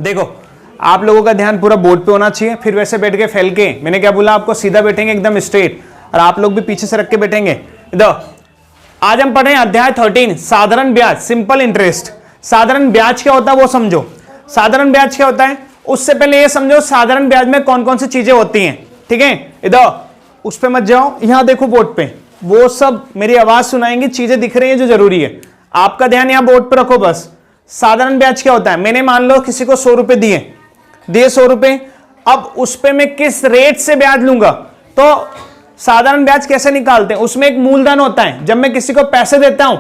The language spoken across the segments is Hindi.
देखो आप लोगों का ध्यान पूरा बोर्ड पे होना चाहिए, फिर वैसे बैठ के फैल के, मैंने क्या बोला आपको, सीधा बैठेंगे एकदम स्ट्रेट, और आप लोग भी पीछे से रख के बैठेंगे। इधर आज हम पढ़े अध्याय 13 साधारण ब्याज, सिंपल इंटरेस्ट। साधारण ब्याज क्या होता है वो समझो। साधारण ब्याज क्या होता है, उससे पहले ये समझो साधारण ब्याज में कौन कौन सी चीजें होती हैं, ठीक है। इधर उस पे मत जाओ, यहां देखो बोर्ड पे, वो सब मेरी आवाज सुनाएंगी, चीजें दिख रही है जो जरूरी है, आपका ध्यान यहां बोर्ड पे रखो बस। साधारण ब्याज क्या होता है, मैंने मान लो किसी को 100 रुपए दिए 100 रुपए, अब उस पे मैं किस रेट से ब्याज लूंगा, तो साधारण ब्याज कैसे निकालते हैं, उसमें एक मूलधन होता है। जब मैं किसी को पैसे देता हूं,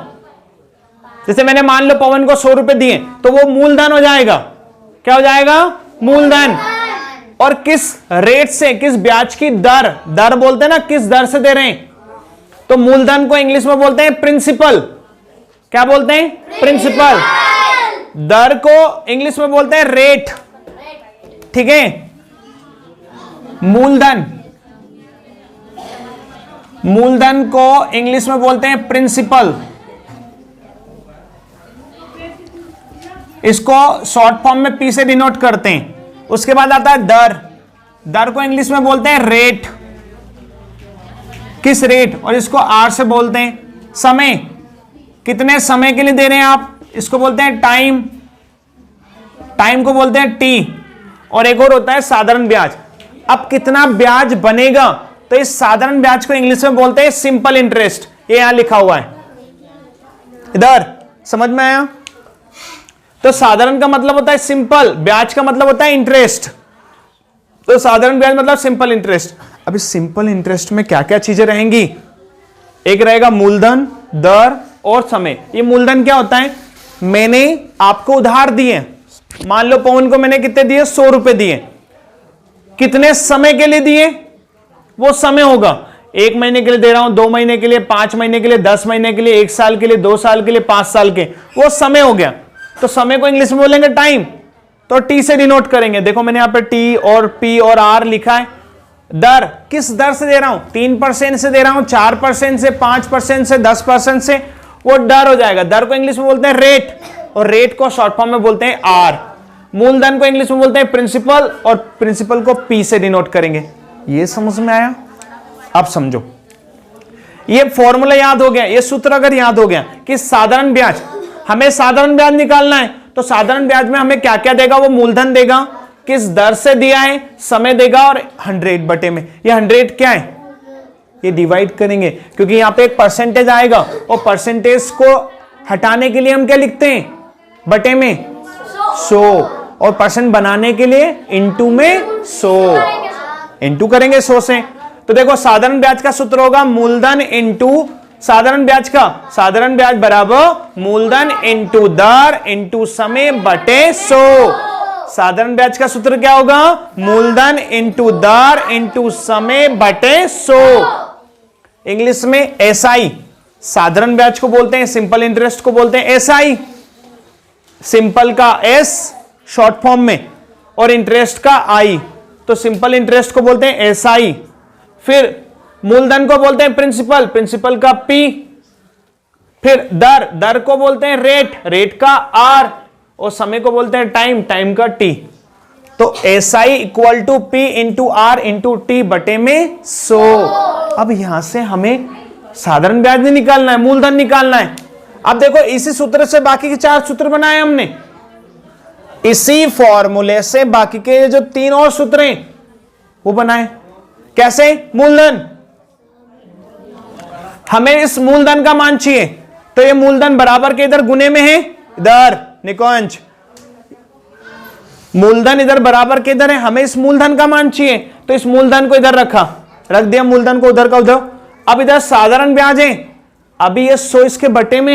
जैसे मैंने मान लो पवन को 100 रुपए दिए, तो वो मूलधन हो जाएगा। क्या हो जाएगा, मूलधन। और किस रेट से, किस ब्याज की दर, दर बोलते हैं ना, किस दर से दे रहे हैं, तो मूलधन को इंग्लिश में बोलते हैं प्रिंसिपल। क्या बोलते हैं, प्रिंसिपल। दर को इंग्लिश में बोलते हैं रेट, ठीक है। मूलधन, मूलधन को इंग्लिश में बोलते हैं प्रिंसिपल। इसको शॉर्ट फॉर्म में पी से डिनोट करते हैं। उसके बाद आता है दर, दर को इंग्लिश में बोलते हैं रेट, किस रेट, और इसको आर से बोलते हैं समय, कितने समय के लिए दे रहे हैं आप, इसको बोलते हैं टाइम, टाइम को बोलते हैं टी। और एक और होता है साधारण ब्याज। अब कितना ब्याज बनेगा, तो इस साधारण ब्याज को इंग्लिश में बोलते हैं सिंपल इंटरेस्ट, ये यहां लिखा हुआ है, इधर समझ में आया। तो साधारण का मतलब होता है सिंपल, ब्याज का मतलब होता है इंटरेस्ट, तो साधारण ब्याज मतलब सिंपल इंटरेस्ट। अब इस सिंपल इंटरेस्ट में क्या क्या चीजें रहेंगी, एक रहेगा मूलधन, दर और समय। ये मूलधन क्या होता है, मैंने आपको उधार दिए, मान लो पवन को मैंने कितने दिए, 100 रुपए दिए, कितने समय के लिए दिए, वो समय होगा, 1 महीने के लिए दे रहा हूं, 2 महीने के लिए, 5 महीने के लिए, 10 महीने के लिए, 1 साल के लिए, 2 साल के लिए, 5 साल के, वो समय हो गया। तो समय को इंग्लिश में बोलेंगे टाइम, तो टी से डिनोट करेंगे। देखो मैंने यहां पे टी और पी और आर लिखा है। दर, किस दर से दे रहा हूं, 3% से दे रहा हूं, 4% से, 5% से, 10% से, वो दर हो जाएगा। दर को इंग्लिश में बोलते हैं रेट, और रेट को शॉर्ट फॉर्म में बोलते हैं आर। मूलधन को इंग्लिश में बोलते हैं प्रिंसिपल, और प्रिंसिपल को पी से डिनोट करेंगे। ये समझ में आया, अब समझो, ये फॉर्मूला याद हो गया, ये सूत्र अगर याद हो गया कि साधारण ब्याज, हमें साधारण ब्याज निकालना है, तो साधारण ब्याज में हमें क्या क्या देगा, वो मूलधन देगा, किस दर से दिया है, समय देगा, और 100 बटे में, ये 100 क्या है, ये डिवाइड करेंगे, क्योंकि यहां पे एक परसेंटेज आएगा, और परसेंटेज को हटाने के लिए हम क्या लिखते हैं, बटे में 100, और परसेंट बनाने के लिए इनटू में 100, इनटू करेंगे 100 से। तो देखो साधारण ब्याज का सूत्र होगा मूलधन इनटू साधारण ब्याज का, साधारण ब्याज बराबर मूलधन इनटू दर इनटू समय बटे 100। साधारण ब्याज का सूत्र क्या होगा, मूलधन इनटू दर इनटू समय बटे 100। इंग्लिश में एसआई, साधारण ब्याज को बोलते हैं, सिंपल इंटरेस्ट को बोलते हैं एसआई, सिंपल का एस शॉर्ट फॉर्म में, और इंटरेस्ट का आई, तो सिंपल इंटरेस्ट को बोलते हैं एसआई। फिर मूलधन को बोलते हैं प्रिंसिपल, प्रिंसिपल का पी। फिर दर, दर को बोलते हैं रेट, रेट का आर, और समय को बोलते हैं टाइम, टाइम का टी। तो SI equal to P into R into T बटे में 100। अब यहां से हमें साधारण ब्याज नहीं निकालना है, मूलधन निकालना है। अब देखो इसी सूत्र से बाकी के 4 सूत्र बनाए हमने, इसी फॉर्मूले से बाकी के जो 3 और सूत्र हैं वो बनाए। कैसे, मूलधन, हमें इस मूलधन का मान चाहिए, तो ये मूलधन बराबर के इधर गुने में है, इधर निकुंज, मूलधन इधर बराबर के इधर है, हमें इस मूलधन का मान चाहिए, तो इस मूलधन को इधर रखा, रख दिया मूलधन को उधर का उधर। अब इधर साधारण ब्याज है, अभी ये 100 इसके बटे में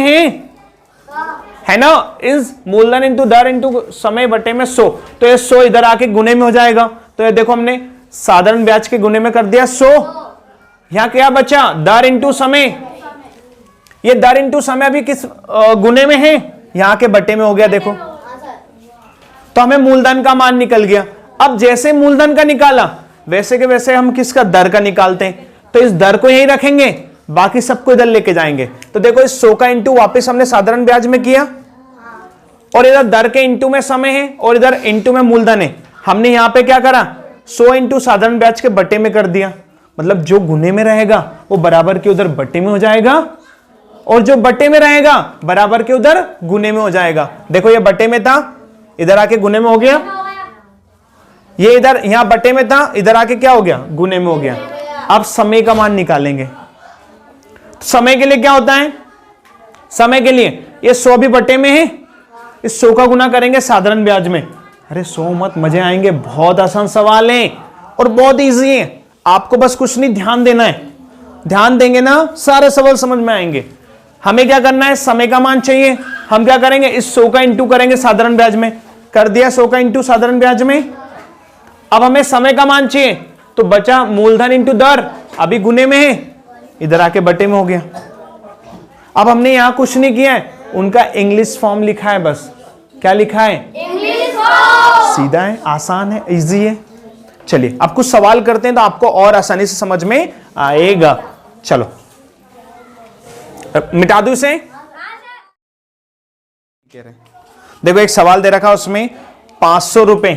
है ना, इस मूलधन इंटू दर इंटू समय बटे में 100, तो ये 100 इधर आके गुने में हो जाएगा। तो ये देखो हमने साधारण ब्याज के गुने में कर दिया 100, यहां क्या बचा, दर इंटू समय, ये दर इंटू समय अभी किस गुने में है, यहां के बटे में हो गया। देखो तो हमें मूलधन का मान निकल गया। अब जैसे मूलधन का निकाला वैसे के वैसे हम किसका, दर का निकालते हैं, तो इस दर को यही रखेंगे, बाकी सबको इधर लेके जाएंगे। तो देखो इस 100 का इंटू वापस हमने साधारण ब्याज में किया, और इधर दर के इंटू में समय है और इधर इंटू में मूलधन है। हमने यहां पे क्या करा, 100 इंटू साधारण ब्याज के बटे में कर दिया, मतलब जो गुने में रहेगा वो बराबर के उधर बटे में हो जाएगा और जो बटे में रहेगा बराबर के उधर गुने में हो जाएगा। देखो ये बटे में था, इधर आके गुने में हो गया, ये इधर यहां बटे में था, इधर आके क्या हो गया, गुने में हो गया। अब समय का मान निकालेंगे। समय के लिए क्या होता है, समय के लिए ये 100 भी बटे में है, इस 100 का गुना करेंगे साधारण ब्याज में। अरे 100 मत, मजे आएंगे, बहुत आसान सवाल है और बहुत इजी है। आपको बस कुछ नहीं, ध्यान देना है, ध्यान देंगे ना सारे सवाल समझ में आएंगे। हमें क्या करना है, समय का मान चाहिए। हम क्या करेंगे, इस 100 का इंटू करेंगे साधारण ब्याज में, कर दिया 100 का इंटू साधारण ब्याज में। अब हमें समय का मान चाहिए, तो बचा मूलधन इंटू दर, अभी गुने में है, इधर आके बटे में हो गया। अब हमने यहां कुछ नहीं किया है, उनका इंग्लिश फॉर्म लिखा है बस। क्या लिखा है, इंग्लिश फॉर्म। सीधा है, आसान है, इजी है। चलिए अब कुछ सवाल करते हैं तो आपको और आसानी से समझ में आएगा। चलो मिटा दू इसे। देखो एक सवाल दे रखा, उसमें 500 रुपए।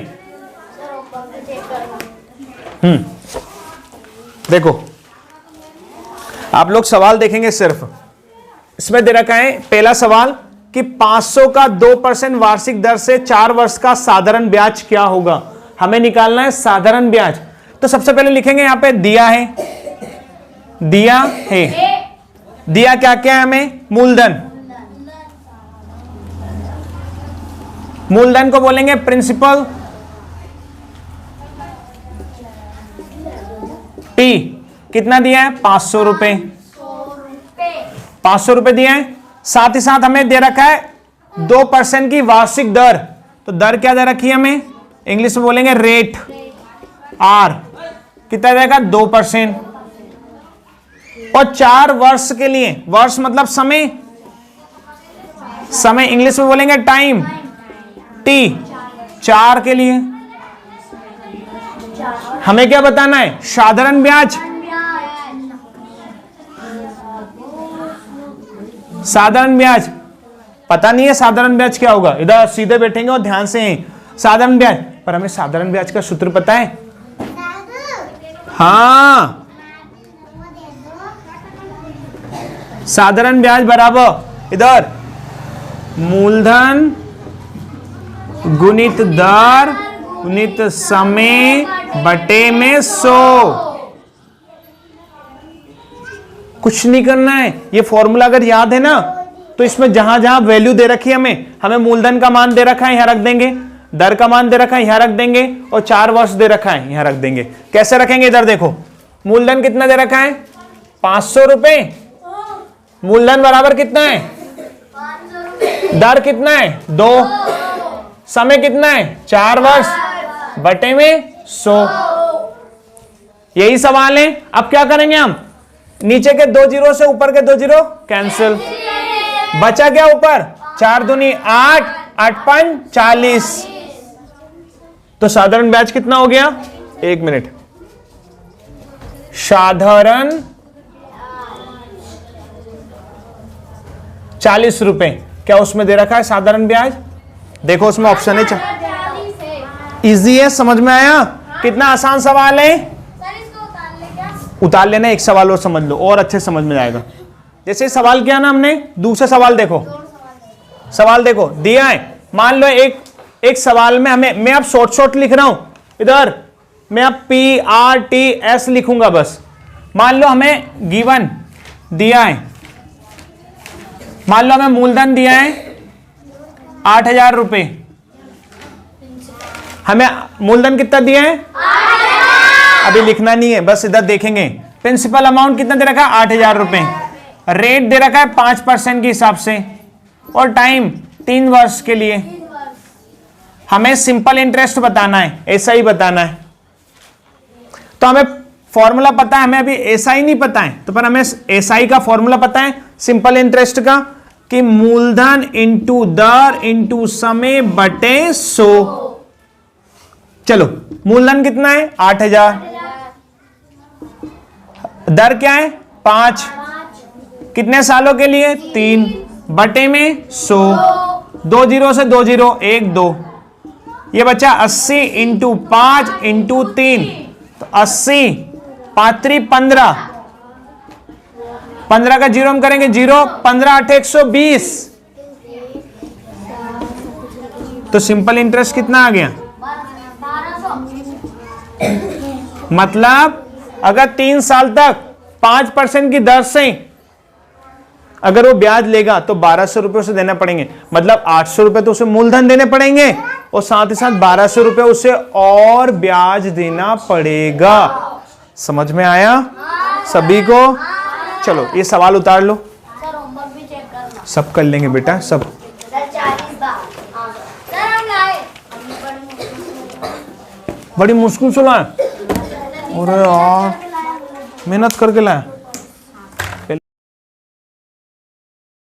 देखो आप लोग सवाल देखेंगे, सिर्फ इसमें दे रखा है पहला सवाल कि 500 का 2% वार्षिक दर से 4 वर्ष का साधारण ब्याज क्या होगा। हमें निकालना है साधारण ब्याज। तो सबसे पहले लिखेंगे यहां पे दिया है, दिया है, दिया क्या क्या है हमें, मूलधन। मूलधन को बोलेंगे प्रिंसिपल, टी कितना दिया है, 500 रुपए, 500 रुपए दिया है। साथ ही साथ हमें दे रखा है 2% की वार्षिक दर। तो दर क्या दे रखी है हमें, इंग्लिश में बोलेंगे रेट, आर कितना देगा, 2%। और 4 वर्ष के लिए, वर्ष मतलब समय, समय इंग्लिश में बोलेंगे टाइम, टी 4 के लिए। हमें क्या बताना है, साधारण ब्याज, साधारण ब्याज पता नहीं है साधारण ब्याज क्या होगा। इधर सीधे बैठेंगे और ध्यान से साधारण ब्याज, पर हमें साधारण ब्याज का सूत्र पता है। हाँ, साधारण ब्याज बराबर इधर मूलधन गुणित दर गुणित समय बटे में 100। कुछ नहीं करना है, ये फॉर्मूला अगर याद है ना तो इसमें जहां जहां वैल्यू दे रखी है हमें मूलधन का मान दे रखा है यहां रख देंगे, दर का मान दे रखा है यहां रख देंगे और 4 वर्ष दे रखा है यहां रख देंगे। कैसे रखेंगे, इधर देखो मूलधन कितना दे रखा है, 500 रुपए। मूलधन बराबर कितना है, 500 रुपए। दर कितना है, 2। समय कितना है, 4 वर्ष बटे में 100। यही सवाल है। अब क्या करेंगे हम, नीचे के 2 जीरो से ऊपर के 2 जीरो कैंसिल, बचा क्या ऊपर, 4 दूनी 8, 8 5 40। तो साधारण ब्याज कितना हो गया, 1 मिनट, साधारण 40 रुपए। क्या उसमें दे रखा है साधारण ब्याज, देखो उसमें ऑप्शन है। इजी है, समझ में आया, कितना आसान सवाल है। उतार लेना, एक सवाल और समझ लो और अच्छे समझ में आएगा। जैसे सवाल किया ना हमने, दूसरा सवाल देखो, सवाल देखो दिया है। मान लो एक सवाल में हमें, मैं अब शॉर्ट लिख रहा हूं, इधर मैं अब PRTS लिखूंगा बस। मान लो हमें गिवन दिया है, मान लो हमें मूलधन दिया है 8000 रुपए। हमें मूलधन कितना दिया है, अभी लिखना नहीं है, बस इधर देखेंगे। प्रिंसिपल अमाउंट कितना दे रखा है, 8000 रुपए। रेट दे रखा है 5% के हिसाब से और टाइम 3 वर्ष के लिए। हमें सिंपल इंटरेस्ट बताना है, ऐसा ही बताना है। तो हमें फॉर्मूला पता है, हमें अभी ऐसा ही नहीं पता है, तो पर हमें एसआई का फॉर्मूला पता है सिंपल इंटरेस्ट का, कि मूलधन इंटू दर इंटू समय बटे 100। चलो मूलधन कितना है, 8000, दर क्या है 5, कितने सालों के लिए 3, बटे में 100, 2 जीरो से 2 जीरो 1 2, ये बच्चा 80 इंटू 5 इंटू 3, तो 80 5 3 15, 15 का जीरो हम करेंगे 0, 15 8 120, तो सिंपल इंटरेस्ट कितना आ गया? 1200। मतलब अगर 3 साल तक 5% की दर से अगर वो ब्याज लेगा तो 1200 रुपए उसे देना पड़ेंगे, मतलब 800 रुपए तो उसे मूलधन देने पड़ेंगे और साथ ही साथ 1200 रुपए उसे और ब्याज देना पड़ेगा। समझ में आया सभी को? चलो ये सवाल उतार लो, सर होमवर्क भी चेक करना। सब कर लेंगे बेटा सब। सर 40 बार। सर हम लाए। बड़ी मुश्किल से लाए, अरे यार मेहनत करके लाए।